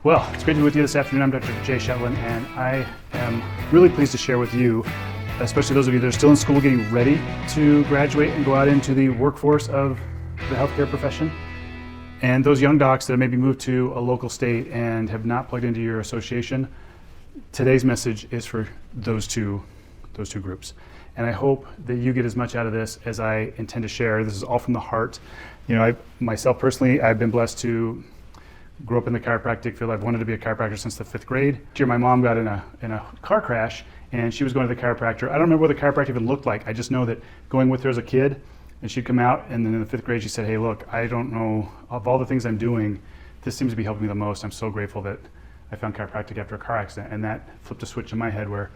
Well, it's great to be with you this afternoon. I'm Dr. Jay Shetlin, and I am really pleased to share with you, especially those of you that are still in school getting ready to graduate and go out into the workforce of the healthcare profession, and those young docs that have maybe moved to a local state and have not plugged into your association. Today's message is for those two groups. And I hope that you get as much out of this as I intend to share. This is all from the heart. You know, myself personally, I've been blessed to grow up in the chiropractic field. I've wanted to be a chiropractor since the 5th grade. This year, my mom got in a car crash, and she was going to the chiropractor. I don't remember what the chiropractor even looked like. I just know that going with her as a kid, and she'd come out, and then in the 5th grade, she said, "Hey, look, I don't know, of all the things I'm doing, this seems to be helping me the most. I'm so grateful that I found chiropractic after a car accident." And that flipped a switch in my head where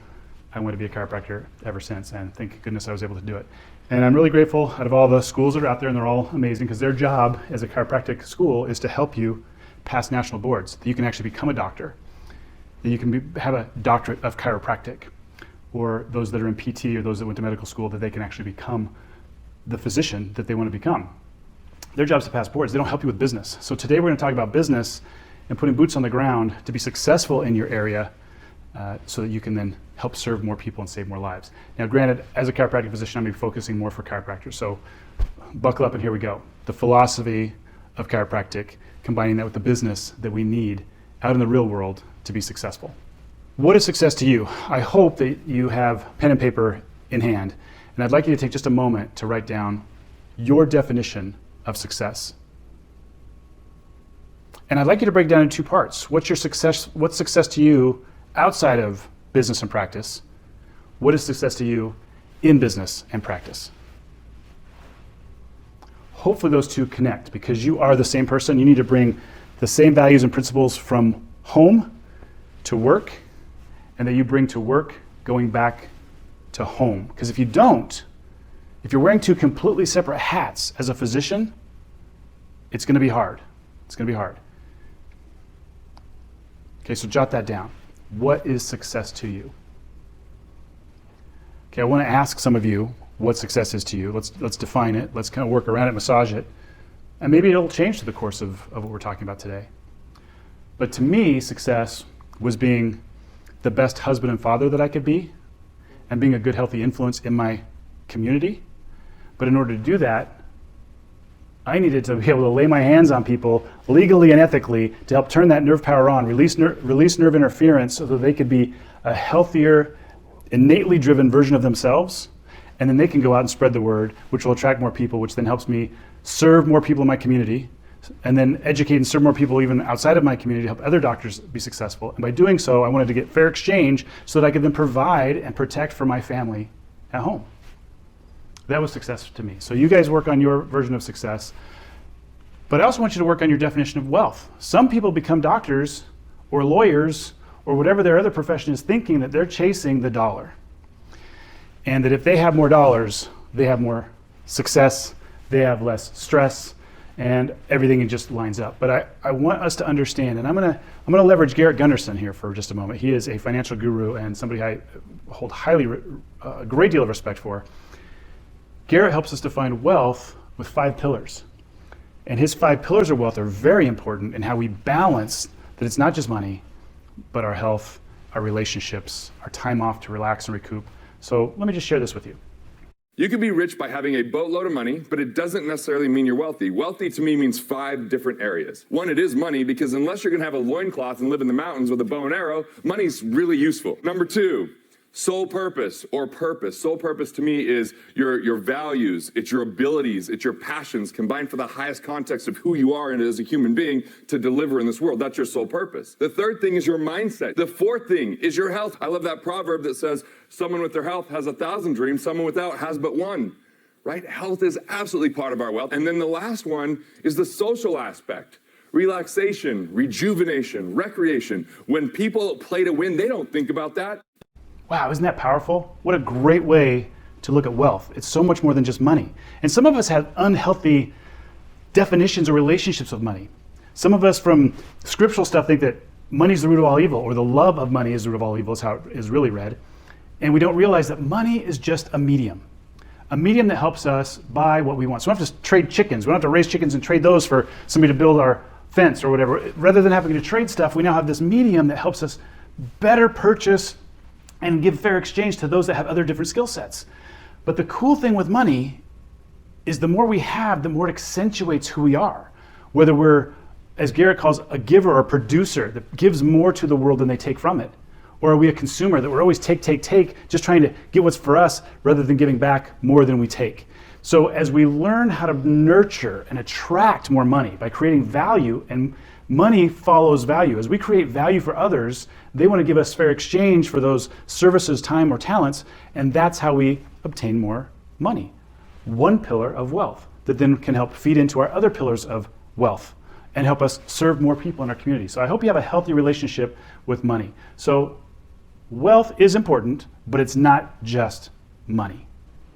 I want to be a chiropractor ever since, and thank goodness I was able to do it. And I'm really grateful out of all the schools that are out there, and they're all amazing, because their job as a chiropractic school is to help you pass national boards, that you can actually become a doctor, that you can have a doctorate of chiropractic, or those that are in PT or those that went to medical school, that they can actually become the physician that they want to become. Their job is to pass boards. They don't help you with business. So today we're going to talk about business and putting boots on the ground to be successful in your area, so that you can then help serve more people and save more lives. Now, granted, as a chiropractic physician, I'm going to be focusing more for chiropractors. So buckle up and here we go. The philosophy of chiropractic, combining that with the business that we need out in the real world to be successful. What is success to you? I hope that you have pen and paper in hand, and I'd like you to take just a moment to write down your definition of success. And I'd like you to break it down in two parts. What's success to you outside of business and practice? What is success to you in business and practice? Hopefully those two connect, because you are the same person. You need to bring the same values and principles from home to work, and that you bring to work going back to home. Because if you don't, if you're wearing two completely separate hats as a physician, it's going to be hard. It's going to be hard. Okay, so jot that down. What is success to you? Okay, I want to ask some of you what success is to you. Let's define it. Let's kind of work around it, massage it. And maybe it'll change through the course of what we're talking about today. But to me, success was being the best husband and father that I could be, and being a good, healthy influence in my community. But in order to do that, I needed to be able to lay my hands on people legally and ethically to help turn that nerve power on, release nerve interference so that they could be a healthier, innately driven version of themselves. And then they can go out and spread the word, which will attract more people, which then helps me serve more people in my community, and then educate and serve more people even outside of my community to help other doctors be successful. And by doing so, I wanted to get fair exchange so that I could then provide and protect for my family at home. That was success to me. So you guys work on your version of success, but I also want you to work on your definition of wealth. Some people become doctors or lawyers or whatever their other profession is, thinking that they're chasing the dollar. And that if they have more dollars, they have more success, they have less stress, and everything just lines up. But I want us to understand, and I'm gonna leverage Garrett Gunderson here for just a moment. He is a financial guru and somebody I hold a great deal of respect for. Garrett helps us define wealth with 5 pillars. And his 5 pillars of wealth are very important in how we balance that it's not just money, but our health, our relationships, our time off to relax and recoup. So let me just share this with you. You can be rich by having a boatload of money, but it doesn't necessarily mean you're wealthy. Wealthy to me means 5 different areas. One, it is money, because unless you're gonna have a loincloth and live in the mountains with a bow and arrow, money's really useful. Number 2, soul purpose or purpose. Soul purpose to me is your values, it's your abilities, it's your passions combined for the highest context of who you are and as a human being to deliver in this world. That's your soul purpose. The 3rd thing is your mindset. The 4th thing is your health. I love that proverb that says, someone with their health has 1,000 dreams, someone without has but one, right? Health is absolutely part of our wealth. And then the last one is the social aspect. Relaxation, rejuvenation, recreation. When people play to win, they don't think about that. Wow, isn't that powerful? What a great way to look at wealth. It's so much more than just money. And some of us have unhealthy definitions or relationships with money. Some of us from scriptural stuff think that money is the root of all evil, or the love of money is the root of all evil, is how it is really read. And we don't realize that money is just a medium that helps us buy what we want. So we don't have to trade chickens. We don't have to raise chickens and trade those for somebody to build our fence or whatever. Rather than having to trade stuff, we now have this medium that helps us better purchase and give fair exchange to those that have other different skill sets. But the cool thing with money is the more we have, the more it accentuates who we are. Whether we're, as Garrett calls, a giver or a producer that gives more to the world than they take from it. Or are we a consumer that we're always take, just trying to get what's for us rather than giving back more than we take. So as we learn how to nurture and attract more money by creating value, and money follows value. As we create value for others, they want to give us fair exchange for those services, time, or talents, and that's how we obtain more money. One pillar of wealth that then can help feed into our other pillars of wealth and help us serve more people in our community. So I hope you have a healthy relationship with money. So wealth is important, but it's not just money.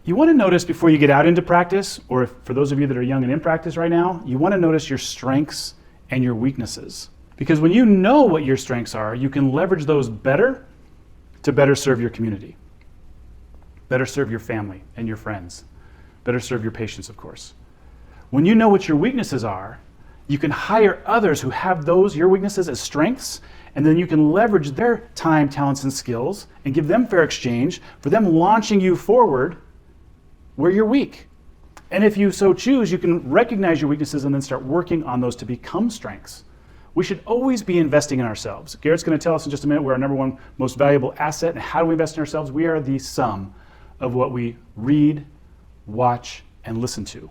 You want to notice before you get out into practice, or for those of you that are young and in practice right now, you want to notice your strengths and your weaknesses. Because when you know what your strengths are, you can leverage those better to better serve your community, better serve your family and your friends, better serve your patients, of course. When you know what your weaknesses are, you can hire others who have your weaknesses as strengths, and then you can leverage their time, talents, and skills and give them fair exchange for them launching you forward where you're weak. And if you so choose, you can recognize your weaknesses and then start working on those to become strengths. We should always be investing in ourselves. Garrett's going to tell us in just a minute we're our number one most valuable asset. And how do we invest in ourselves? We are the sum of what we read, watch, and listen to.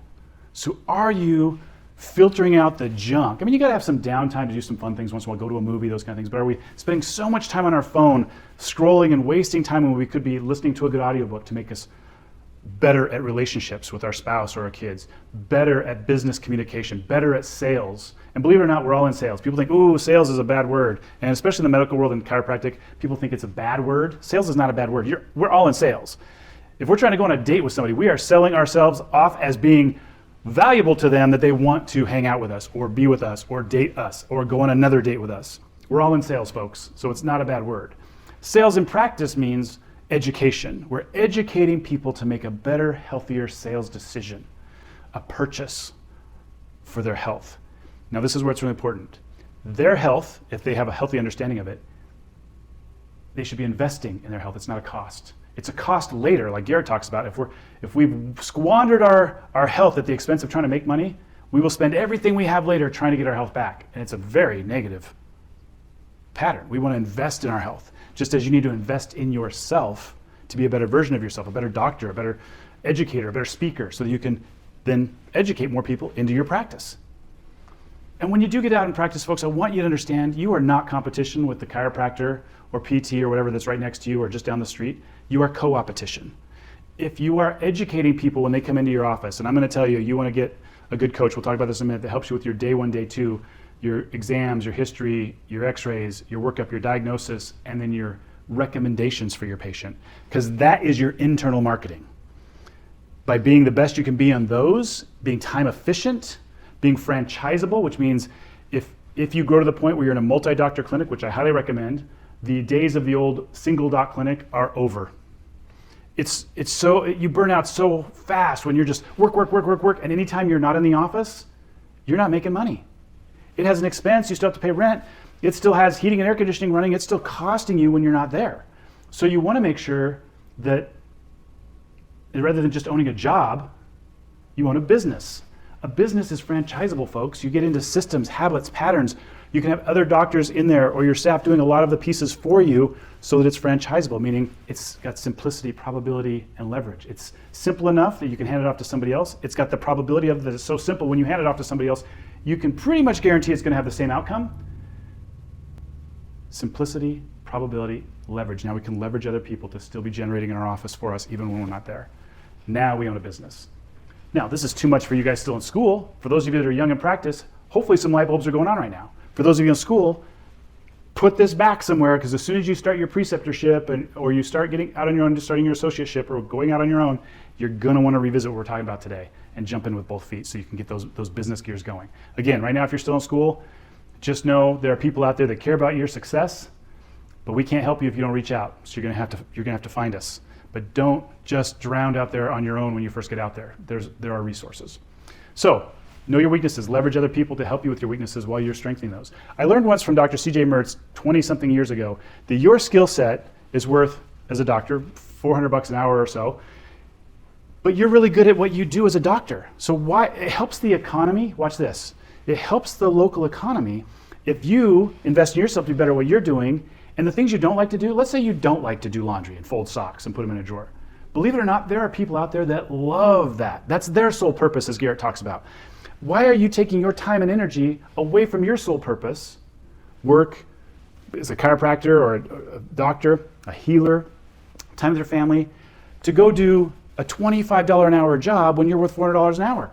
So are you filtering out the junk? I mean, you got to have some downtime to do some fun things once in a while, go to a movie, those kind of things. But are we spending so much time on our phone, scrolling and wasting time when we could be listening to a good audiobook to make us better at relationships with our spouse or our kids, better at business communication, better at sales? And believe it or not, we're all in sales. People think, ooh, sales is a bad word. And especially in the medical world and chiropractic, people think it's a bad word. Sales is not a bad word. We're all in sales. If we're trying to go on a date with somebody, we are selling ourselves off as being valuable to them, that they want to hang out with us or be with us or date us or go on another date with us. We're all in sales, folks, so it's not a bad word. Sales in practice means education. We're educating people to make a better, healthier sales decision, a purchase for their health. Now, this is where it's really important. Their health, if they have a healthy understanding of it, they should be investing in their health. It's not a cost. It's a cost later, like Garrett talks about. If we've squandered our health at the expense of trying to make money, we will spend everything we have later trying to get our health back. And it's a very negative pattern. We want to invest in our health, just as you need to invest in yourself to be a better version of yourself, a better doctor, a better educator, a better speaker, so that you can then educate more people into your practice. And when you do get out and practice, folks, I want you to understand you are not competition with the chiropractor or PT or whatever that's right next to you or just down the street. You are co-opetition. If you are educating people when they come into your office, and I'm going to tell you, you want to get a good coach, we'll talk about this in a minute, that helps you with your day one, day two, your exams, your history, your x-rays, your workup, your diagnosis, and then your recommendations for your patient, because that is your internal marketing. By being the best you can be on those, being time efficient, being franchisable, which means if you grow to the point where you're in a multi-doctor clinic, which I highly recommend, the days of the old single doc clinic are over. It's so, you burn out so fast when you're just work, and anytime you're not in the office, you're not making money. It has an expense, you still have to pay rent, it still has heating and air conditioning running, it's still costing you when you're not there. So you want to make sure that rather than just owning a job, you own a business. A business is franchisable, folks. You get into systems, habits, patterns. You can have other doctors in there or your staff doing a lot of the pieces for you so that it's franchisable, meaning it's got simplicity, probability, and leverage. It's simple enough that you can hand it off to somebody else. It's got the probability of that it's so simple when you hand it off to somebody else, you can pretty much guarantee it's going to have the same outcome. Simplicity, probability, leverage. Now we can leverage other people to still be generating in our office for us even when we're not there. Now we own a business. Now, this is too much for you guys still in school. For those of you that are young in practice, hopefully some light bulbs are going on right now. For those of you in school, put this back somewhere, because as soon as you start your preceptorship or you start getting out on your own, starting your associateship or going out on your own, you're going to want to revisit what we're talking about today and jump in with both feet so you can get those business gears going. Again, right now, if you're still in school, just know there are people out there that care about your success, but we can't help you if you don't reach out. So you're going to have to find us. But don't just drown out there on your own when you first get out there. There are resources. So Know your weaknesses, leverage other people to help you with your weaknesses while you're strengthening those. I learned once from Dr. C.J. Mertz 20-something years ago that your skill set is worth, as a doctor, $400 an hour or so, but you're really good at what you do as a doctor. So why, it helps the economy, watch this, it helps the local economy if you invest in yourself to be better at what you're doing, and the things you don't like to do, let's say you don't like to do laundry and fold socks and put them in a drawer. Believe it or not, there are people out there that love that. That's their sole purpose, as Garrett talks about. Why are you taking your time and energy away from your sole purpose? Work as a chiropractor or a doctor, a healer, time with your family, to go do a $25 an hour job when you're worth $400 an hour?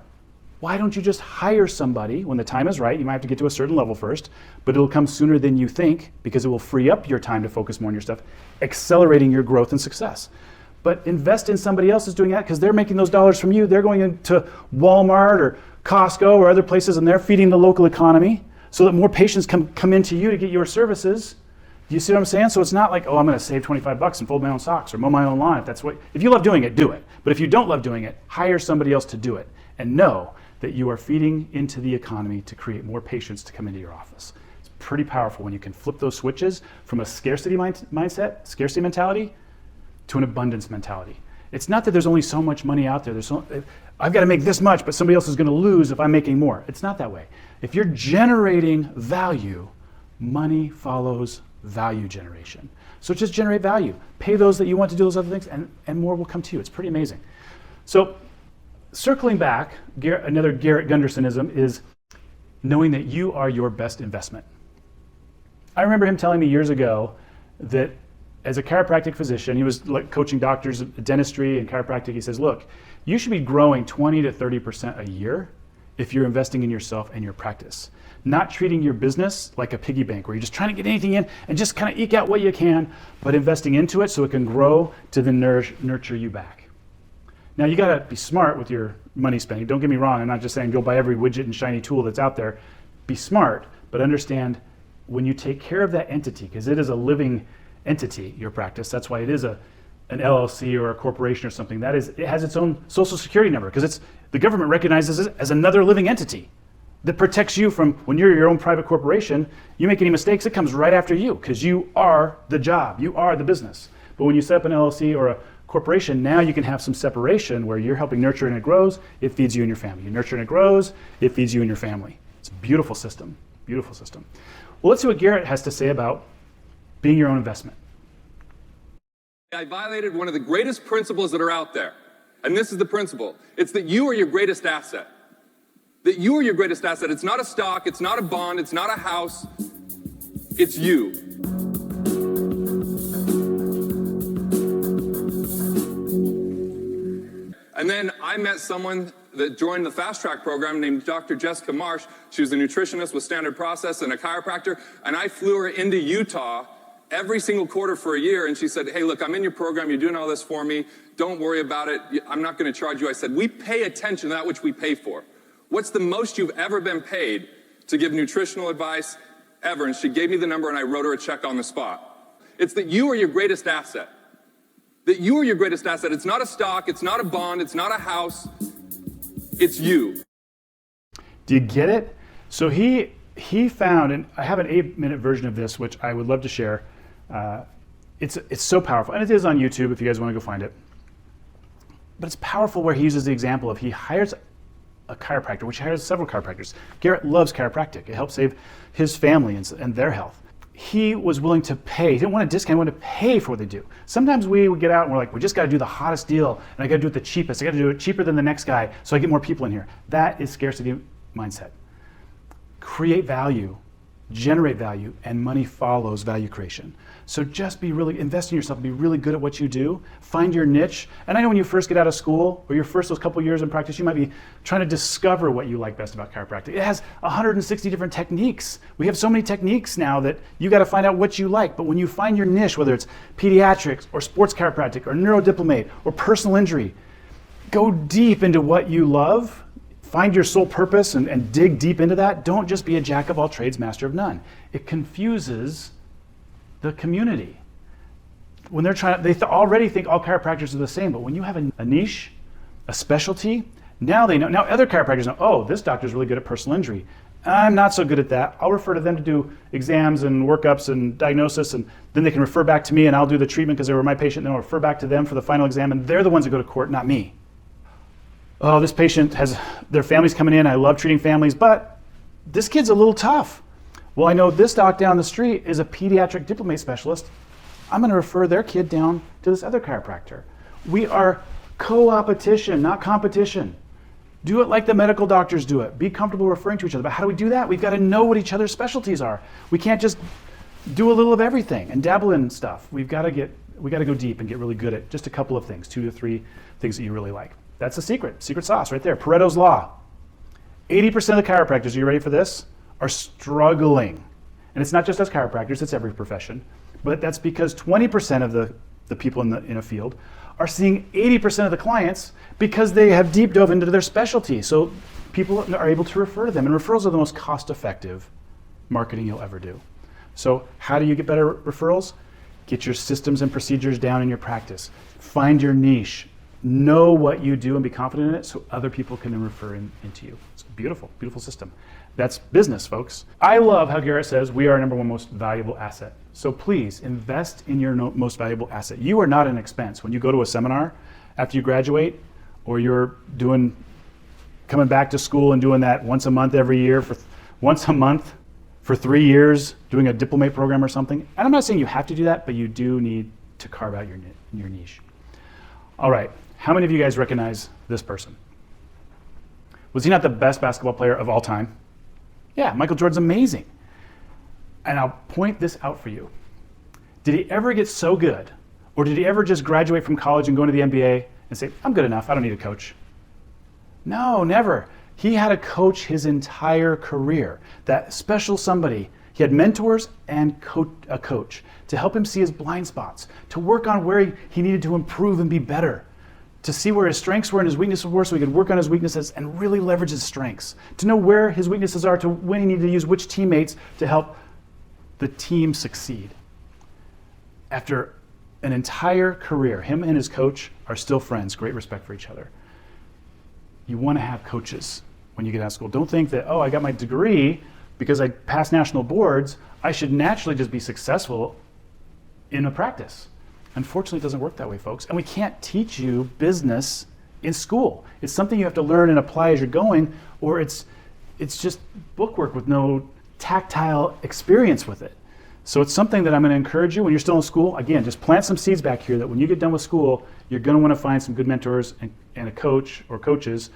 Why don't you just hire somebody when the time is right? You might have to get to a certain level first, but it'll come sooner than you think because it will free up your time to focus more on your stuff, accelerating your growth and success. But invest in somebody else who's doing that because they're making those dollars from you. They're going into Walmart or Costco or other places and they're feeding the local economy so that more patients come into you to get your services. Do you see what I'm saying? So it's not like, oh, I'm going to save $25 and fold my own socks or mow my own lawn. If you love doing it, do it. But if you don't love doing it, hire somebody else to do it and know that you are feeding into the economy to create more patients to come into your office. It's pretty powerful when you can flip those switches from a scarcity mindset, scarcity mentality, to an abundance mentality. It's not that there's only so much money out there. I've got to make this much, but somebody else is going to lose if I'm making more. It's not that way. If you're generating value, money follows value generation. So just generate value. Pay those that you want to do those other things, and more will come to you. It's pretty amazing. So circling back, another Garrett Gundersonism is knowing that you are your best investment. I remember him telling me years ago that as a chiropractic physician, he was coaching doctors, dentistry and chiropractic. He says, look, you should be growing 20 to 30% a year if you're investing in yourself and your practice. Not treating your business like a piggy bank where you're just trying to get anything in and just kind of eke out what you can, but investing into it so it can grow to then nurture you back. Now you gotta be smart with your money spending. Don't get me wrong, I'm not just saying go buy every widget and shiny tool that's out there. Be smart, but understand when you take care of that entity, because it is a living entity, your practice. That's why it is an LLC or a corporation or something. It has its own social security number because the government recognizes it as another living entity that protects you from when you're your own private corporation. You make any mistakes, it comes right after you because you are the job, you are the business. But when you set up an LLC or a corporation, now you can have some separation where you're helping nurture and it grows, it feeds you and your family. You nurture and it grows, it feeds you and your family. It's a beautiful system, beautiful system. Well, let's see what Garrett has to say about being your own investment. I violated one of the greatest principles that are out there. And this is the principle. It's that you are your greatest asset. That you are your greatest asset. It's not a stock, it's not a bond, it's not a house. It's you. And then I met someone that joined the fast track program named Dr. Jessica Marsh. She was a nutritionist with Standard Process and a chiropractor. And I flew her into Utah every single quarter for a year, and she said, hey, look, I'm in your program, you're doing all this for me, don't worry about it, I'm not going to charge you. I said, we pay attention to that which we pay for. What's the most you've ever been paid to give nutritional advice ever? And she gave me the number and I wrote her a check on the spot. It's that you are your greatest asset. That you are your greatest asset. It's not a stock, it's not a bond, it's not a house, it's you. Do you get it? So he found, and I have an 8-minute version of this, which I would love to share. It's so powerful, and it is on YouTube if you guys want to go find it. But it's powerful where he uses the example of he hires a chiropractor, which hires several chiropractors. Garrett loves chiropractic. It helps save his family and their health. He was willing to pay. He didn't want a discount, he wanted to pay for what they do. Sometimes we would get out and we're like, we just got to do the hottest deal, and I got to do it the cheapest. I got to do it cheaper than the next guy so I get more people in here. That is scarcity mindset. Create value, generate value, and money follows value creation. So just invest in yourself and be really good at what you do. Find your niche. And I know when you first get out of school or those couple years in practice, you might be trying to discover what you like best about chiropractic. It has 160 different techniques. We have so many techniques now that you got to find out what you like. But when you find your niche, whether it's pediatrics or sports chiropractic or neurodiplomate or personal injury, go deep into what you love. Find your sole purpose and dig deep into that. Don't just be a jack of all trades, master of none. It confuses the community. When they're already think all chiropractors are the same, but when you have a niche, a specialty, Now they know. Now other chiropractors know, oh, this doctor's really good at personal injury. I'm not so good at that. I'll refer to them to do exams and workups and diagnosis, and then they can refer back to me, and I'll do the treatment because they were my patient, and then I'll refer back to them for the final exam, and they're the ones that go to court, not me. Oh, this patient has, their family's coming in. I love treating families, but this kid's a little tough. Well, I know this doc down the street is a pediatric diplomate specialist. I'm going to refer their kid down to this other chiropractor. We are co-opetition, not competition. Do it like the medical doctors do it. Be comfortable referring to each other. But how do we do that? We've got to know what each other's specialties are. We can't just do a little of everything and dabble in stuff. We got to go deep and get really good at just a couple of things, 2 to 3 things that you really like. That's the secret sauce right there. Pareto's Law. 80% of the chiropractors, are you ready for this, are struggling. And it's not just us chiropractors, it's every profession. But that's because 20% of the people in a field are seeing 80% of the clients because they have deep dove into their specialty. So people are able to refer to them, and referrals are the most cost-effective marketing you'll ever do. So how do you get better referrals? Get your systems and procedures down in your practice. Find your niche. Know what you do and be confident in it so other people can then refer into you. It's a beautiful, beautiful system. That's business, folks. I love how Garrett says we are our number one most valuable asset. So please invest in your most valuable asset. You are not an expense. When you go to a seminar after you graduate, or you're coming back to school and doing that once a month every year for 3 years, doing a diplomate program or something. And I'm not saying you have to do that, but you do need to carve out your niche. All right, how many of you guys recognize this person? Was he not the best basketball player of all time? Yeah, Michael Jordan's amazing. And I'll point this out for you. Did he ever get so good, or did he ever just graduate from college and go into the NBA and say, I'm good enough, I don't need a coach? No, never. He had a coach his entire career, that special somebody. He had mentors and a coach to help him see his blind spots, to work on where he needed to improve and be better, to see where his strengths were and his weaknesses were so he could work on his weaknesses and really leverage his strengths, to know where his weaknesses are, to when he needed to use which teammates to help the team succeed. After an entire career, him and his coach are still friends, great respect for each other. You want to have coaches when you get out of school. Don't think that, oh, I got my degree because I passed national boards, I should naturally just be successful in a practice. Unfortunately, it doesn't work that way, folks. And we can't teach you business in school. It's something you have to learn and apply as you're going, or it's just bookwork with no tactile experience with it. So it's something that I'm going to encourage you when you're still in school. Again, just plant some seeds back here that when you get done with school, you're going to want to find some good mentors and a coach or coaches.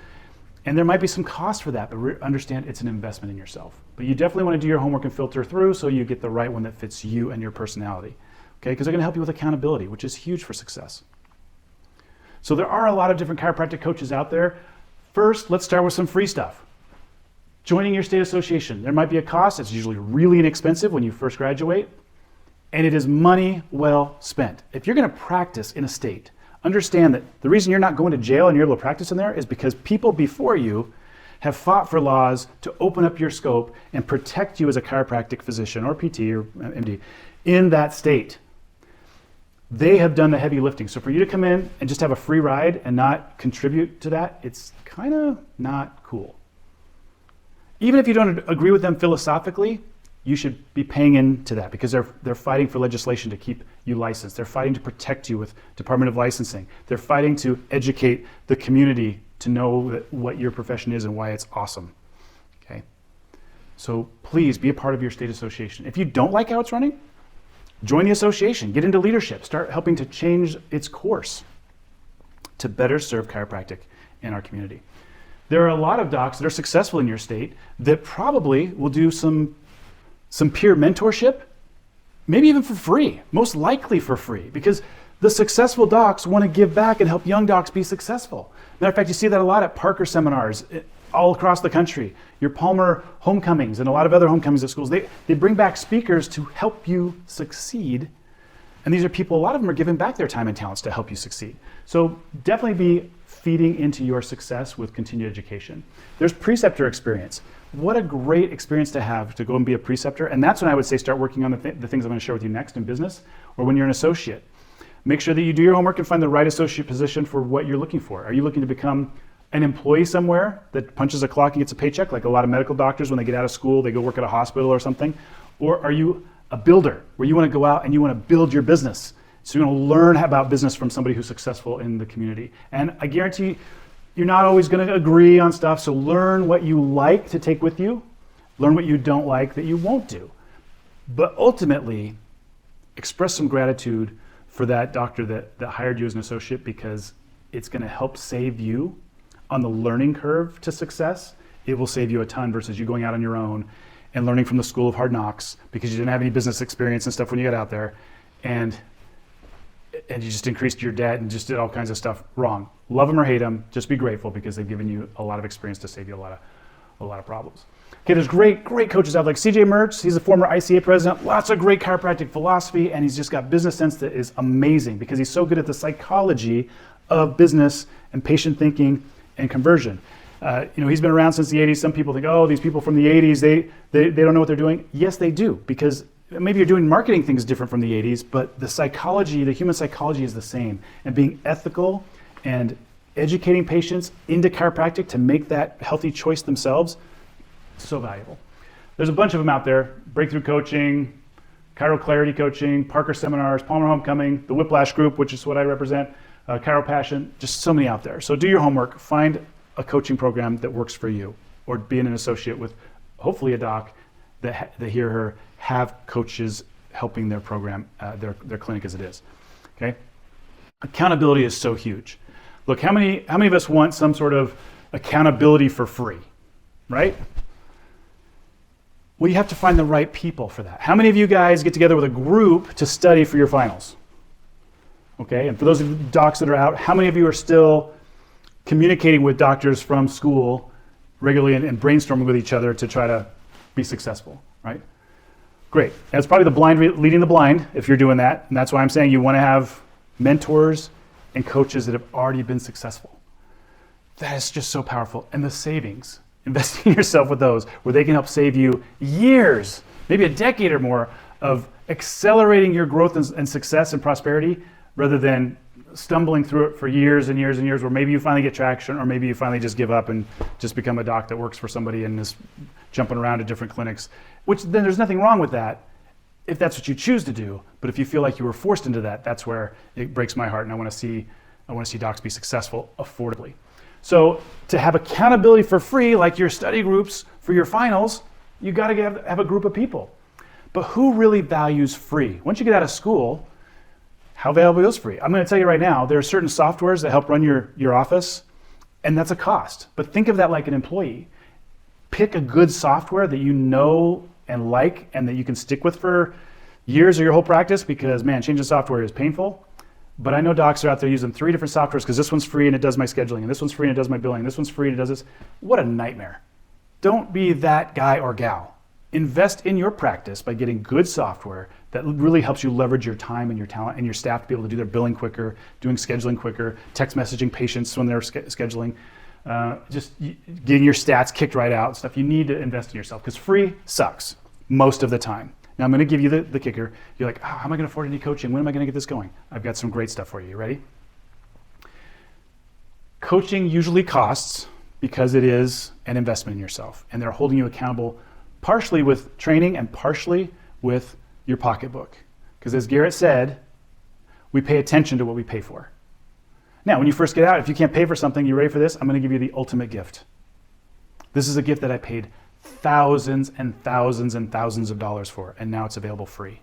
And there might be some cost for that, but understand it's an investment in yourself. But you definitely want to do your homework and filter through so you get the right one that fits you and your personality. Okay, because they're going to help you with accountability, which is huge for success. So there are a lot of different chiropractic coaches out there. First, let's start with some free stuff. Joining your state association. There might be a cost. It's usually really inexpensive when you first graduate, and it is money well spent. If you're going to practice in a state, understand that the reason you're not going to jail and you're able to practice in there is because people before you have fought for laws to open up your scope and protect you as a chiropractic physician or PT or MD in that state. They have done the heavy lifting. So for you to come in and just have a free ride and not contribute to that, it's kind of not cool. Even if you don't agree with them philosophically, you should be paying into that because they're fighting for legislation to keep you licensed. They're fighting to protect you with Department of Licensing. They're fighting to educate the community to know what your profession is and why it's awesome. Okay? So please be a part of your state association. If you don't like how it's running, join the association, get into leadership, start helping to change its course to better serve chiropractic in our community. There are a lot of docs that are successful in your state that probably will do some peer mentorship, maybe even for free, most likely for free, because the successful docs want to give back and help young docs be successful. Matter of fact, you see that a lot at Parker seminars all across the country. Your Palmer homecomings and a lot of other homecomings at schools, they bring back speakers to help you succeed. And these are people, a lot of them are giving back their time and talents to help you succeed. So definitely be feeding into your success with continued education. There's preceptor experience. What a great experience to have to go and be a preceptor. And that's when I would say start working on the things I'm going to share with you next in business or when you're an associate. Make sure that you do your homework and find the right associate position for what you're looking for. Are you looking to become an employee somewhere that punches a clock and gets a paycheck, like a lot of medical doctors when they get out of school, they go work at a hospital or something? Or are you a builder where you want to go out and you want to build your business? So you want to learn about business from somebody who's successful in the community. And I guarantee you're not always going to agree on stuff, so learn what you like to take with you, learn what you don't like that you won't do. But ultimately, express some gratitude for that doctor that hired you as an associate, because it's going to help save you on the learning curve to success. It will save you a ton versus you going out on your own and learning from the school of hard knocks because you didn't have any business experience and stuff when you got out there, and you just increased your debt and just did all kinds of stuff wrong. Love them or hate them, just be grateful because they've given you a lot of experience to save you a lot of problems. Okay, there's great coaches out like CJ Mertz. He's a former ICA president, lots of great chiropractic philosophy, and he's just got business sense that is amazing because he's so good at the psychology of business and patient thinking and conversion. He's been around since the 80s. Some people think, oh, these people from the 80s, they don't know what they're doing. Yes, they do, because maybe you're doing marketing things different from the 80s, but the psychology, the human psychology is the same. And being ethical and educating patients into chiropractic to make that healthy choice themselves, so valuable. There's a bunch of them out there: Breakthrough Coaching, Chiro Clarity Coaching, Parker Seminars, Palmer Homecoming, the Whiplash Group, which is what I represent, Chiro Passion, just so many out there. So do your homework, find a coaching program that works for you, or being an associate with hopefully a doc that he or her have coaches helping their program, their clinic as it is. Okay? Accountability is so huge. Look, how many of us want some sort of accountability for free, right? Well, you have to find the right people for that. How many of you guys get together with a group to study for your finals? Okay, and for those of you docs that are out, how many of you are still communicating with doctors from school regularly and brainstorming with each other to try to be successful, right? Great. That's probably the blind leading the blind if you're doing that. And that's why I'm saying you want to have mentors and coaches that have already been successful. That is just so powerful. And the savings, investing in yourself with those, where they can help save you years, maybe a decade or more of accelerating your growth and success and prosperity, rather than stumbling through it for years and years and years, where maybe you finally get traction, or maybe you finally just give up and just become a doc that works for somebody and is jumping around to different clinics, which then there's nothing wrong with that if that's what you choose to do. But if you feel like you were forced into that, that's where it breaks my heart, and I want to see docs be successful affordably. So to have accountability for free, like your study groups for your finals, you got to have a group of people. But who really values free? Once you get out of school, how valuable is free? I'm going to tell you right now, there are certain softwares that help run your office, and that's a cost. But think of that like an employee. Pick a good software that you know and like and that you can stick with for years or your whole practice, because man, changing software is painful. But I know docs are out there using 3 different softwares because this one's free and it does my scheduling, and this one's free and it does my billing, and this one's free and it does this. What a nightmare. Don't be that guy or gal. Invest in your practice by getting good software that really helps you leverage your time and your talent and your staff to be able to do their billing quicker, doing scheduling quicker, text messaging patients when they're scheduling, just getting your stats kicked right out, stuff. You need to invest in yourself because free sucks most of the time. Now I'm going to give you the kicker. You're like, how am I going to afford any coaching? When am I going to get this going? I've got some great stuff for you. You ready? Coaching usually costs because it is an investment in yourself, and they're holding you accountable partially with training and partially with your pocketbook. Because as Garrett said, we pay attention to what we pay for. Now, when you first get out, if you can't pay for something, you ready for this? I'm going to give you the ultimate gift. This is a gift that I paid thousands and thousands and thousands of dollars for, and now it's available free.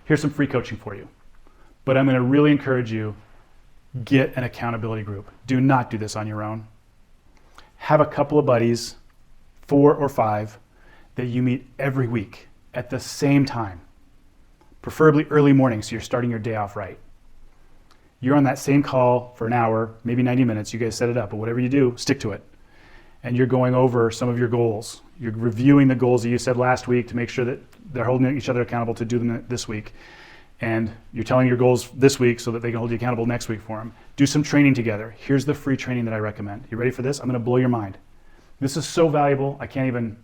Here's some free coaching for you. But I'm going to really encourage you, get an accountability group. Do not do this on your own. Have a couple of buddies, 4 or 5, that you meet every week at the same time, preferably early morning so you're starting your day off right. You're on that same call for an hour, maybe 90 minutes. You guys set it up, but whatever you do, stick to it. And you're going over some of your goals. You're reviewing the goals that you said last week to make sure that they're holding each other accountable to do them this week. And you're telling your goals this week so that they can hold you accountable next week for them. Do some training together. Here's the free training that I recommend. You ready for this? I'm going to blow your mind. This is so valuable, I can't even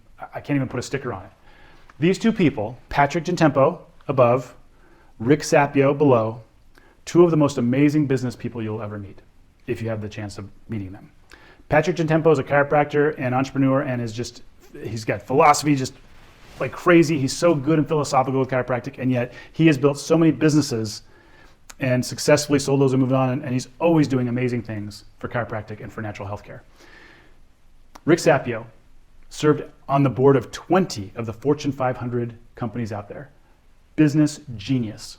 put a sticker on it. These 2 people, Patrick Gentempo above, Rick Sapio below, 2 of the most amazing business people you'll ever meet. if you have the chance of meeting them. Patrick Gentempo is a chiropractor and entrepreneur, and he's got philosophy just like crazy. He's so good and philosophical with chiropractic, and yet he has built so many businesses and successfully sold those and moved on, and he's always doing amazing things for chiropractic and for natural health care. Rick Sapio served on the board of 20 of the Fortune 500 companies out there. Business genius.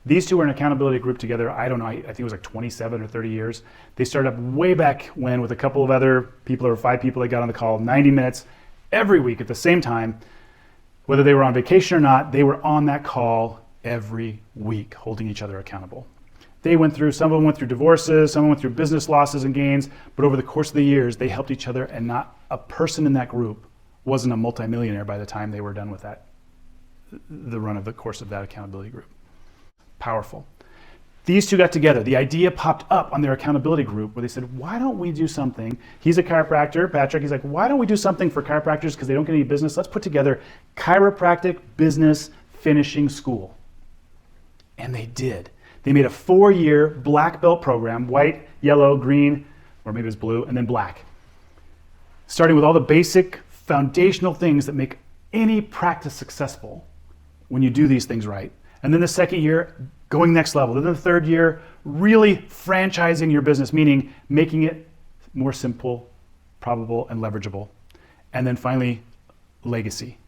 These two were an accountability group together, I don't know, I think it was like 27 or 30 years. They started up way back when with a couple of other people, or 5 people that got on the call, 90 minutes every week at the same time. Whether they were on vacation or not, they were on that call every week, holding each other accountable. Some of them went through divorces, some went through business losses and gains, but over the course of the years, they helped each other, and not a person in that group wasn't a multimillionaire by the time they were done with the run of the course of that accountability group. Powerful. These two got together. The idea popped up on their accountability group where they said, why don't we do something? He's a chiropractor, Patrick. He's like, why don't we do something for chiropractors because they don't get any business? Let's put together Chiropractic Business Finishing School. And they did. They made a 4-year black belt program, white, yellow, green, or maybe it was blue, and then black. Starting with all the basic foundational things that make any practice successful when you do these things right. And then the second year, going next level. Then the third year, really franchising your business, meaning making it more simple, probable, and leverageable. And then finally, legacy.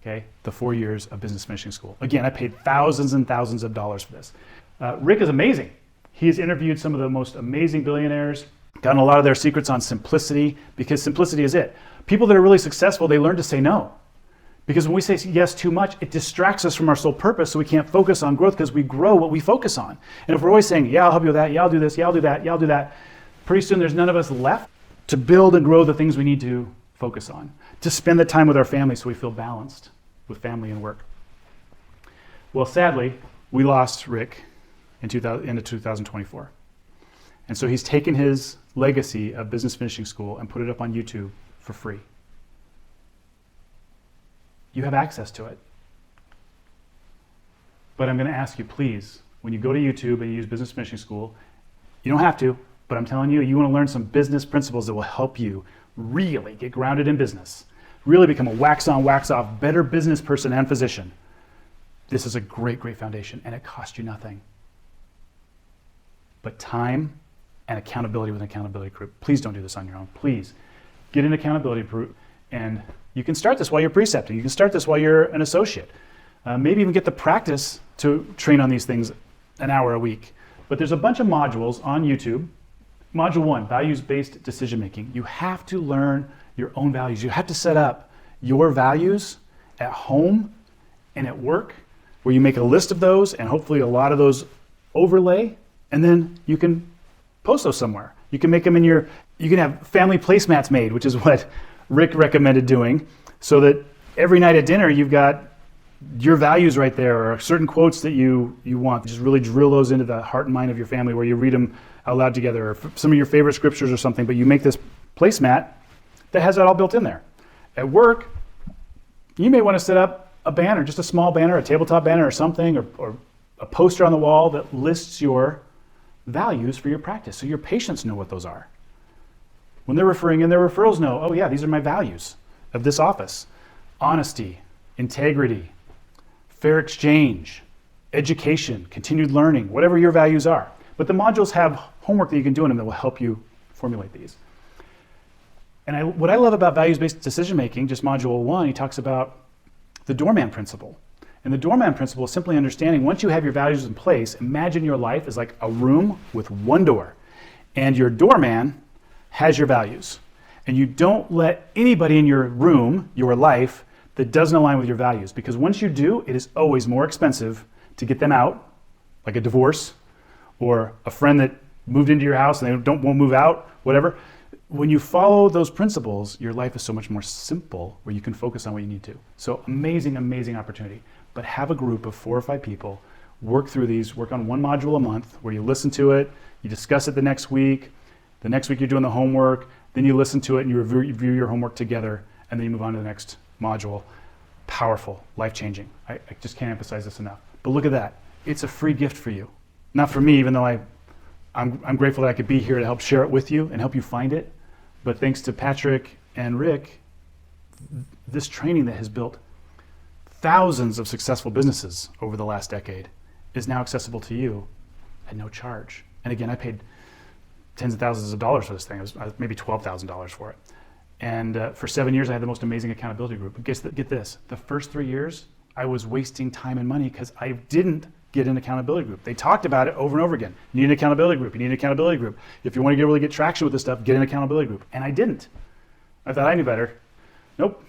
Okay, the 4 years of business finishing school. Again, I paid thousands and thousands of dollars for this. Rick is amazing. He's interviewed some of the most amazing billionaires, gotten a lot of their secrets on simplicity, because simplicity is it. People that are really successful, they learn to say no. Because when we say yes too much, it distracts us from our sole purpose, so we can't focus on growth because we grow what we focus on. And if we're always saying, yeah, I'll help you with that, yeah, I'll do this, yeah, I'll do that, yeah, I'll do that, pretty soon there's none of us left to build and grow the things we need to focus on, to spend the time with our family so we feel balanced with family and work. Well, sadly, we lost Rick into 2024. And so he's taken his legacy of business finishing school and put it up on YouTube for free. You have access to it. But I'm going to ask you, please, when you go to YouTube and you use Business Finishing School, you don't have to, but I'm telling you, you want to learn some business principles that will help you really get grounded in business, really become a wax-on, wax-off, better business person and physician. This is a great, great foundation, and it costs you nothing. But time and accountability with an accountability group. Please don't do this on your own. Please get an accountability group, and you can start this while you're precepting. You can start this while you're an associate. Maybe even get the practice to train on these things an hour a week. But there's a bunch of modules on YouTube. Module 1, values-based decision-making. You have to learn your own values. You have to set up your values at home and at work, where you make a list of those, and hopefully a lot of those overlay, and then you can post those somewhere. You can make them you can have family placemats made, which is what Rick recommended doing, so that every night at dinner you've got your values right there, or certain quotes that you want. Just really drill those into the heart and mind of your family, where you read them out loud together, or some of your favorite scriptures or something, but you make this placemat that has that all built in there. At work, you may want to set up a banner, just a small banner, a tabletop banner or something, or a poster on the wall that lists your values for your practice, so your patients know what those are. When they're referring in, their referrals know, oh yeah, these are my values of this office. Honesty, integrity, fair exchange, education, continued learning, whatever your values are. But the modules have homework that you can do in them that will help you formulate these. And what I love about values-based decision-making, just module 1, he talks about the doorman principle. And the doorman principle is simply understanding, once you have your values in place, imagine your life as like a room with one door. And your doorman has your values. And you don't let anybody in your room, your life, that doesn't align with your values. Because once you do, it is always more expensive to get them out, like a divorce, or a friend that moved into your house and they won't move out, whatever. When you follow those principles, your life is so much more simple, where you can focus on what you need to. So amazing, amazing opportunity. But have a group of 4 or 5 people, work through these, work on one module a month, where you listen to it, you discuss it the next week you're doing the homework, then you listen to it and you review your homework together, and then you move on to the next module. Powerful, life-changing. I just can't emphasize this enough. But look at that. It's a free gift for you. Not for me, even though I'm grateful that I could be here to help share it with you and help you find it. But thanks to Patrick and Rick, this training that has built thousands of successful businesses over the last decade is now accessible to you at no charge. And again, I paid tens of thousands of dollars for this thing. It was maybe $12,000 for it. And for 7 years, I had the most amazing accountability group. But get this, the first 3 years, I was wasting time and money because I didn't get an accountability group. They talked about it over and over again. You need an accountability group. You need an accountability group. If you want to really get traction with this stuff, get an accountability group. And I didn't. I thought I knew better. Nope.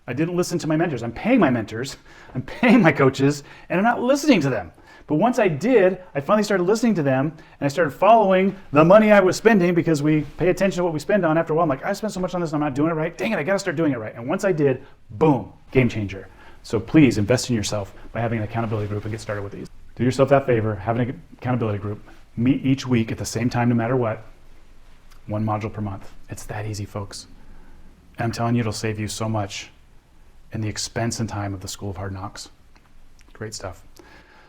I didn't listen to my mentors. I'm paying my mentors, I'm paying my coaches, and I'm not listening to them. But once I did, I finally started listening to them, and I started following the money I was spending, because we pay attention to what we spend on. After a while, I'm like, I spent so much on this and I'm not doing it right. Dang it, I gotta start doing it right. And once I did, boom, game changer. So please invest in yourself by having an accountability group and get started with these. Do yourself that favor, have an accountability group. Meet each week at the same time, no matter what. 1 module per month. It's that easy, folks. And I'm telling you, it'll save you so much in the expense and time of the School of Hard Knocks. Great stuff.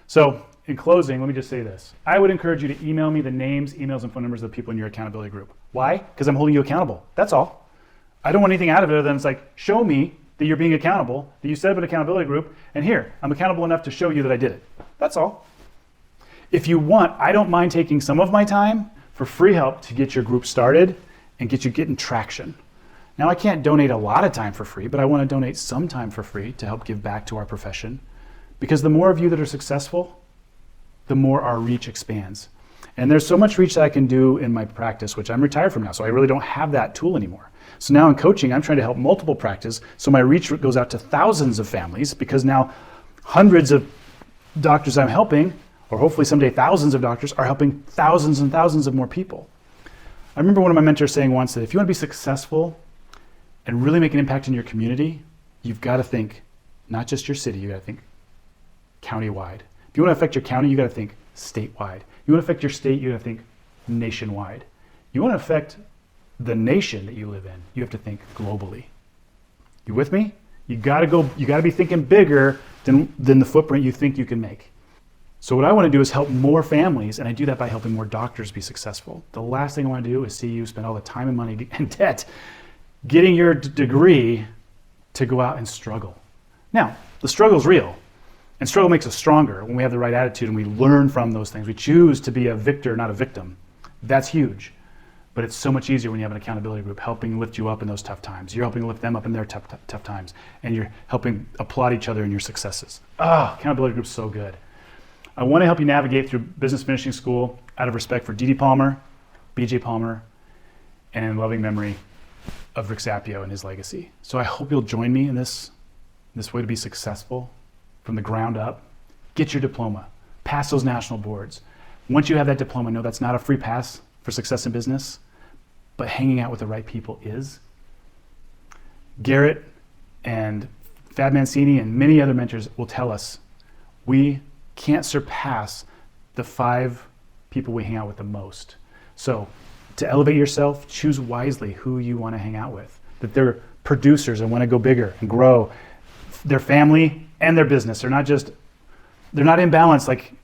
So in closing, let me just say this. I would encourage you to email me the names, emails, and phone numbers of the people in your accountability group. Why? Because I'm holding you accountable. That's all. I don't want anything out of it other than it's like, show me that you're being accountable, that you set up an accountability group, and here, I'm accountable enough to show you that I did it. That's all. If you want, I don't mind taking some of my time for free help to get your group started and get you getting traction. Now, I can't donate a lot of time for free, but I want to donate some time for free to help give back to our profession. Because the more of you that are successful, the more our reach expands. And there's so much reach that I can do in my practice, which I'm retired from now, so I really don't have that tool anymore. So now in coaching, I'm trying to help multiple practices, so my reach goes out to thousands of families, because now hundreds of doctors I'm helping, or hopefully someday thousands of doctors, are helping thousands and thousands of more people. I remember one of my mentors saying once that if you want to be successful and really make an impact in your community, you've got to think not just your city, you got to think county-wide. If you want to affect your county, you got to think statewide. You want to affect your state, you got to think nationwide. You want to affect the nation that you live in, you have to think globally. You with me? You got to be thinking bigger than the footprint you think you can make. So what I want to do is help more families, and I do that by helping more doctors be successful. The last thing I want to do is see you spend all the time and money and debt getting your degree to go out and struggle. Now, the struggle is real, and struggle makes us stronger when we have the right attitude and we learn from those things. We choose to be a victor, not a victim. That's huge. But it's so much easier when you have an accountability group helping lift you up in those tough times. You're helping lift them up in their tough times, and you're helping applaud each other in your successes. Accountability group's so good. I want to help you navigate through business finishing school out of respect for D.D. Palmer, B.J. Palmer, and in loving memory of Rick Sapio and his legacy. So I hope you'll join me in this way to be successful from the ground up. Get your diploma, pass those national boards. Once you have that diploma, know that's not a free pass for success in business, but hanging out with the right people is. Garrett and Fab Mancini and many other mentors will tell us we can't surpass the 5 people we hang out with the most. So to elevate yourself, choose wisely who you want to hang out with. That they're producers and want to go bigger and grow their family and their business. They're not in balance like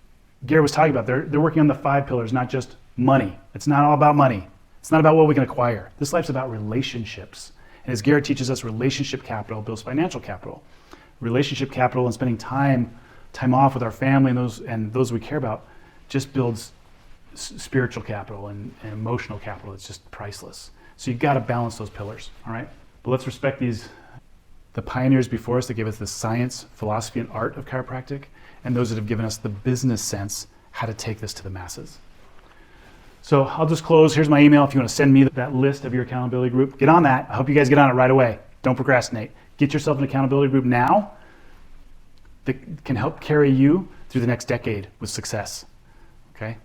Garrett was talking about. They're working on the 5 pillars, not just money. It's not all about money. It's not about what we can acquire. This life's about relationships. And as Garrett teaches us, relationship capital builds financial capital. Relationship capital and spending time off with our family and those we care about just builds spiritual capital and emotional capital. It's just priceless. So you've got to balance those pillars, all right? But let's respect the pioneers before us that gave us the science, philosophy, and art of chiropractic, and those that have given us the business sense how to take this to the masses. So I'll just close. Here's my email if you want to send me that list of your accountability group. Get on that. I hope you guys get on it right away. Don't procrastinate. Get yourself an accountability group now that can help carry you through the next decade with success, okay?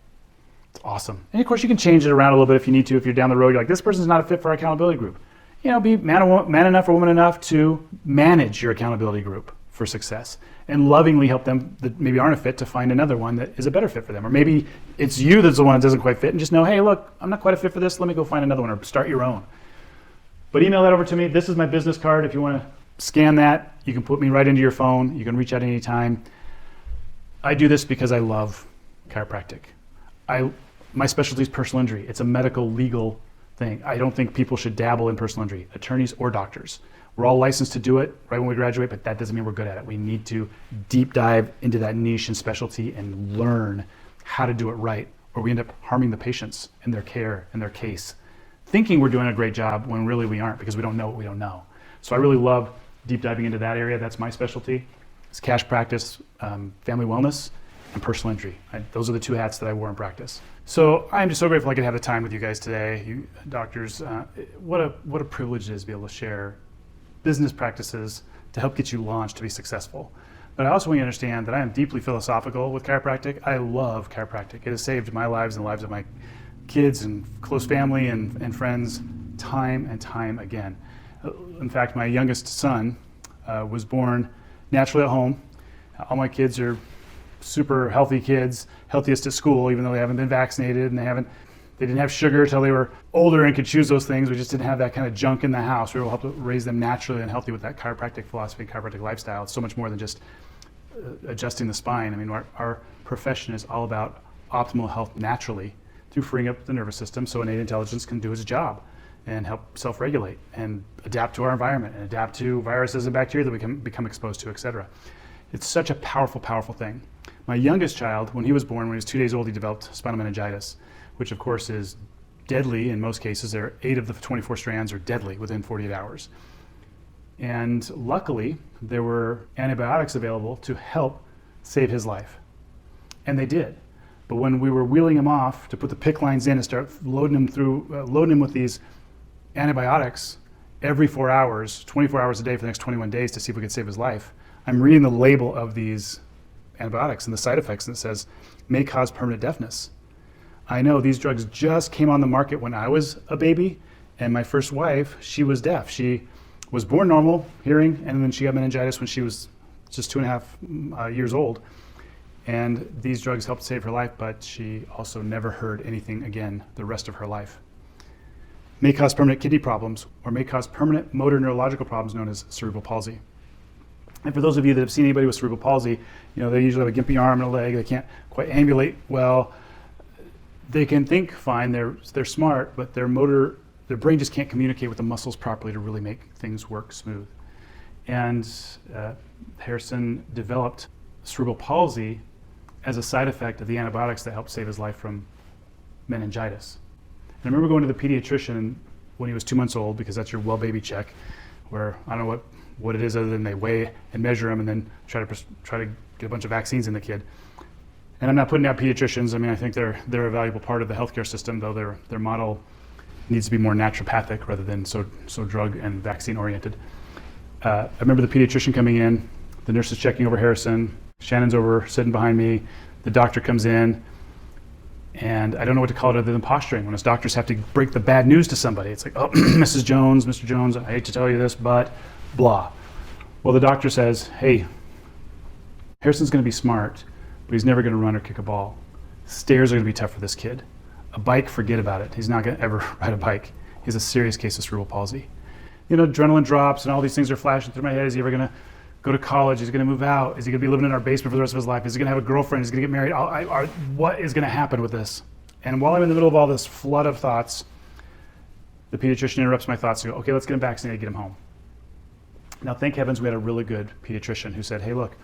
It's awesome. And of course you can change it around a little bit if you need to. If you're down the road, you're like, this person's not a fit for our accountability group. You know, be man enough or woman enough to manage your accountability group for success and lovingly help them that maybe aren't a fit to find another one that is a better fit for them. Or maybe it's you that's the one that doesn't quite fit and just know, hey, look, I'm not quite a fit for this. Let me go find another one or start your own. But email that over to me. This is my business card. If you want to scan that, you can put me right into your phone. You can reach out anytime. I do this because I love chiropractic. I My specialty is personal injury. It's a medical, legal thing. I don't think people should dabble in personal injury, attorneys or doctors. We're all licensed to do it right when we graduate, but that doesn't mean we're good at it. We need to deep dive into that niche and specialty and learn how to do it right, or we end up harming the patients and their care and their case, thinking we're doing a great job when really we aren't, because we don't know what we don't know. So I really love deep diving into that area. That's my specialty. It's cash practice, family wellness, and personal injury. Those are the two hats that I wore in practice. So I'm just so grateful I could have the time with you guys today, you doctors. What a privilege it is to be able to share business practices to help get you launched to be successful. But I also want you to understand that I am deeply philosophical with chiropractic. I love chiropractic. It has saved my lives and the lives of my kids and close family and friends time and time again. In fact, my youngest son was born naturally at home. All my kids are super healthy kids, healthiest at school, even though they haven't been vaccinated and they didn't have sugar until they were older and could choose those things. We just didn't have that kind of junk in the house. We were able to raise them naturally and healthy with that chiropractic philosophy, chiropractic lifestyle. It's so much more than just adjusting the spine. I mean, our profession is all about optimal health naturally through freeing up the nervous system so innate intelligence can do its job and help self-regulate and adapt to our environment and adapt to viruses and bacteria that we can become exposed to, etc. It's such a powerful, powerful thing. My youngest child, when he was born, when he was 2 days old, he developed spinal meningitis, which of course is deadly in most cases. 8 of the 24 strands are deadly within 48 hours. And luckily, there were antibiotics available to help save his life. And they did. But when we were wheeling him off to put the PICC lines in and start loading him with these antibiotics every 4 hours, 24 hours a day for the next 21 days to see if we could save his life, I'm reading the label of these antibiotics and the side effects, and it says, may cause permanent deafness. I know these drugs just came on the market when I was a baby, and my first wife, she was deaf. She was born normal, hearing, and then she got meningitis when she was just 2.5 years old. And these drugs helped save her life, but she also never heard anything again the rest of her life. May cause permanent kidney problems, or may cause permanent motor neurological problems known as cerebral palsy. And for those of you that have seen anybody with cerebral palsy, they usually have a gimpy arm and a leg. They can't quite ambulate well. They can think fine. They're smart, but their brain just can't communicate with the muscles properly to really make things work smooth. And Harrison developed cerebral palsy as a side effect of the antibiotics that helped save his life from meningitis. And I remember going to the pediatrician when he was 2 months old, because that's your well baby check, where I don't know what it is other than they weigh and measure him and then try to get a bunch of vaccines in the kid. And I'm not putting down pediatricians. I mean, I think they're a valuable part of the healthcare system, though their model needs to be more naturopathic rather than so drug and vaccine oriented. I remember the pediatrician coming in, the nurse is checking over Harrison, Shannon's over sitting behind me, the doctor comes in, and I don't know what to call it other than posturing. When us doctors have to break the bad news to somebody, it's like, oh, Mrs. Jones, Mr. Jones, I hate to tell you this, but blah. Well, the doctor says, hey, Harrison's going to be smart, but he's never going to run or kick a ball. Stairs are going to be tough for this kid. A bike, forget about it. He's not going to ever ride a bike. He has a serious case of cerebral palsy. Adrenaline drops and all these things are flashing through my head. Is he ever going to go to college? Is he going to move out? Is he going to be living in our basement for the rest of his life? Is he going to have a girlfriend? Is he going to get married? What is going to happen with this? And while I'm in the middle of all this flood of thoughts, the pediatrician interrupts my thoughts and go, okay, let's get him vaccinated, get him home. Now, thank heavens we had a really good pediatrician who said, hey, look,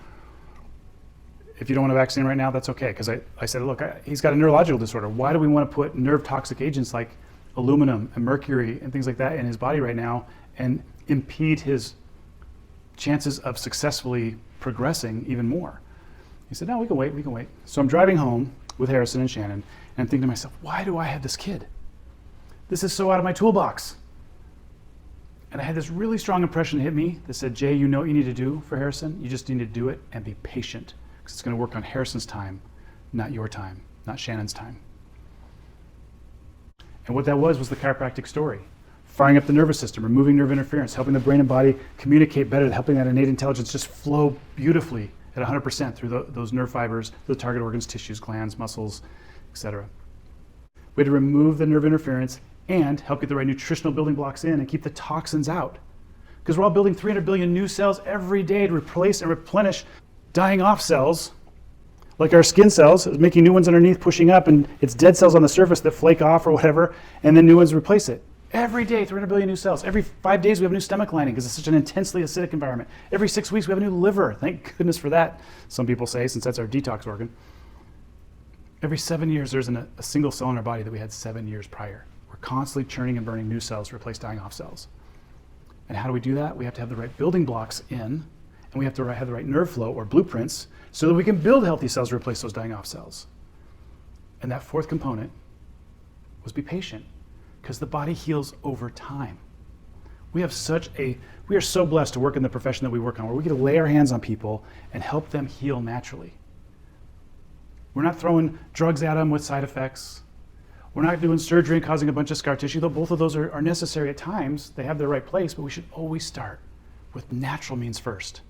if you don't want to vaccinate right now, that's okay. Because I said, look, he's got a neurological disorder. Why do we want to put nerve toxic agents like aluminum and mercury and things like that in his body right now and impede his chances of successfully progressing even more? He said, no, we can wait. So I'm driving home with Harrison and Shannon, and I'm thinking to myself, why do I have this kid? This is so out of my toolbox. And I had this really strong impression hit me that said, Jay, you know what you need to do for Harrison? You just need to do it and be patient, because it's going to work on Harrison's time, not your time, not Shannon's time. And what that was the chiropractic story. Firing up the nervous system, removing nerve interference, helping the brain and body communicate better, helping that innate intelligence just flow beautifully at 100% through those nerve fibers, the target organs, tissues, glands, muscles, etc. We had to remove the nerve interference and help get the right nutritional building blocks in and keep the toxins out. Because we're all building 300 billion new cells every day to replace and replenish dying off cells. Like our skin cells, it's making new ones underneath, pushing up, and it's dead cells on the surface that flake off or whatever, and then new ones replace it. Every day, 300 billion new cells. Every 5 days, we have a new stomach lining because it's such an intensely acidic environment. Every 6 weeks, we have a new liver. Thank goodness for that, some people say, since that's our detox organ. Every 7 years, there's a single cell in our body that we had 7 years prior. We're constantly churning and burning new cells to replace dying off cells. And how do we do that? We have to have the right building blocks in, and we have to have the right nerve flow or blueprints so that we can build healthy cells to replace those dying off cells. And that fourth component was be patient, because the body heals over time. We are so blessed to work in the profession that we work on, where we get to lay our hands on people and help them heal naturally. We're not throwing drugs at them with side effects. We're not doing surgery and causing a bunch of scar tissue, though both of those are necessary at times. They have their right place, but we should always start with natural means first.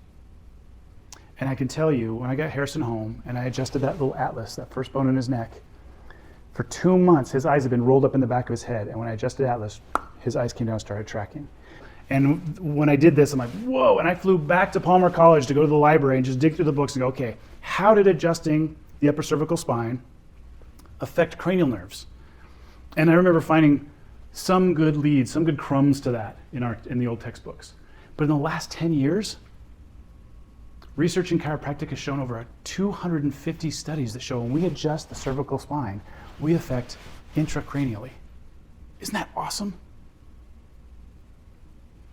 And I can tell you, when I got Harrison home and I adjusted that little atlas, that first bone in his neck, for 2 months, his eyes had been rolled up in the back of his head. And when I adjusted atlas, his eyes came down and started tracking. And when I did this, I'm like, whoa. And I flew back to Palmer College to go to the library and just dig through the books and go, okay, how did adjusting the upper cervical spine affect cranial nerves? And I remember finding some good leads, some good crumbs to that in the old textbooks. But in the last 10 years, research in chiropractic has shown over 250 studies that show when we adjust the cervical spine, we affect intracranially. Isn't that awesome?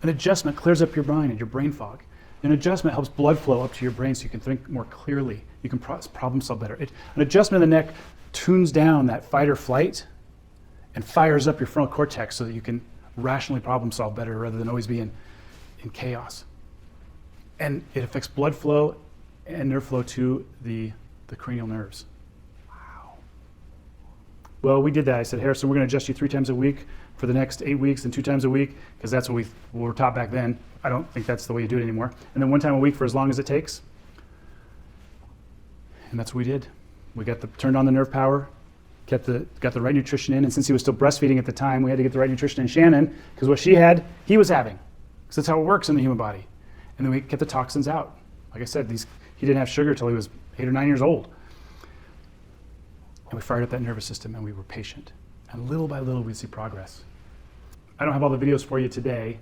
An adjustment clears up your mind and your brain fog. An adjustment helps blood flow up to your brain so you can think more clearly. You can problem solve better. An adjustment in the neck tunes down that fight or flight and fires up your frontal cortex so that you can rationally problem solve better rather than always be in chaos. And it affects blood flow and nerve flow to the cranial nerves. Wow. Well, we did that. I said, Harrison, we're going to adjust you 3 times a week for the next 8 weeks and 2 times a week, because that's what we were taught back then. I don't think that's the way you do it anymore. And then 1 time a week for as long as it takes. And that's what we did. We turned on the nerve power, got the right nutrition in, and since he was still breastfeeding at the time, we had to get the right nutrition in Shannon, because what she had, he was having. Because that's how it works in the human body. And then we kept the toxins out. Like I said, he didn't have sugar until he was 8 or 9 years old. And we fired up that nervous system, and we were patient. And little by little, we'd see progress. I don't have all the videos for you today.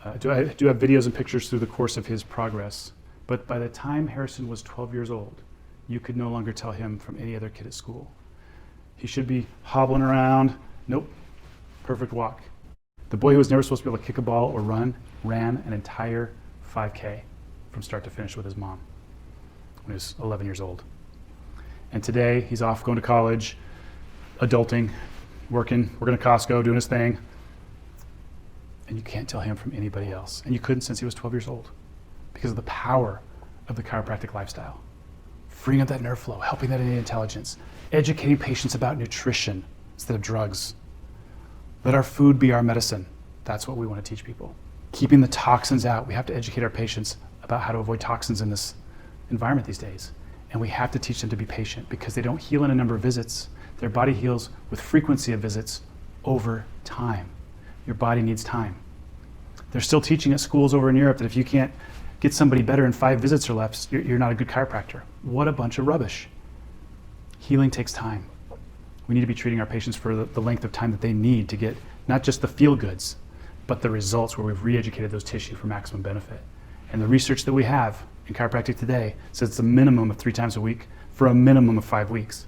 I do have videos and pictures through the course of his progress. But by the time Harrison was 12 years old, you could no longer tell him from any other kid at school. He should be hobbling around. Nope. Perfect walk. The boy who was never supposed to be able to kick a ball or run ran an entire 5K from start to finish with his mom when he was 11 years old. And today he's off going to college, adulting, working at Costco, doing his thing. And you can't tell him from anybody else. And you couldn't since he was 12 years old because of the power of the chiropractic lifestyle. Freeing up that nerve flow, helping that innate intelligence, educating patients about nutrition instead of drugs. Let our food be our medicine. That's what we want to teach people. Keeping the toxins out. We have to educate our patients about how to avoid toxins in this environment these days. And we have to teach them to be patient because they don't heal in a number of visits. Their body heals with frequency of visits over time. Your body needs time. They're still teaching at schools over in Europe that if you can't get somebody better in 5 visits or less, you're not a good chiropractor. What a bunch of rubbish. Healing takes time. We need to be treating our patients for the length of time that they need to get not just the feel goods, but the results where we've re-educated those tissues for maximum benefit. And the research that we have in chiropractic today says it's a minimum of 3 times a week for a minimum of 5 weeks.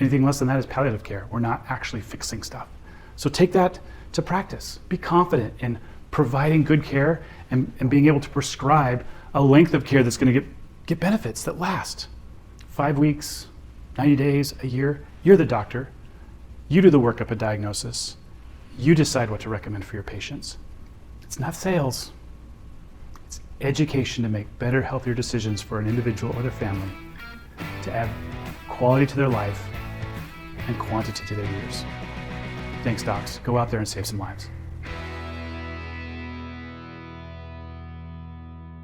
Anything less than that is palliative care. We're not actually fixing stuff. So take that to practice. Be confident in providing good care and being able to prescribe a length of care that's going to get benefits that last. 5 weeks, 90 days, a year. You're the doctor. You do the workup and diagnosis. You decide what to recommend for your patients. It's not sales. It's education to make better, healthier decisions for an individual or their family, to add quality to their life and quantity to their years. Thanks, docs. Go out there and save some lives.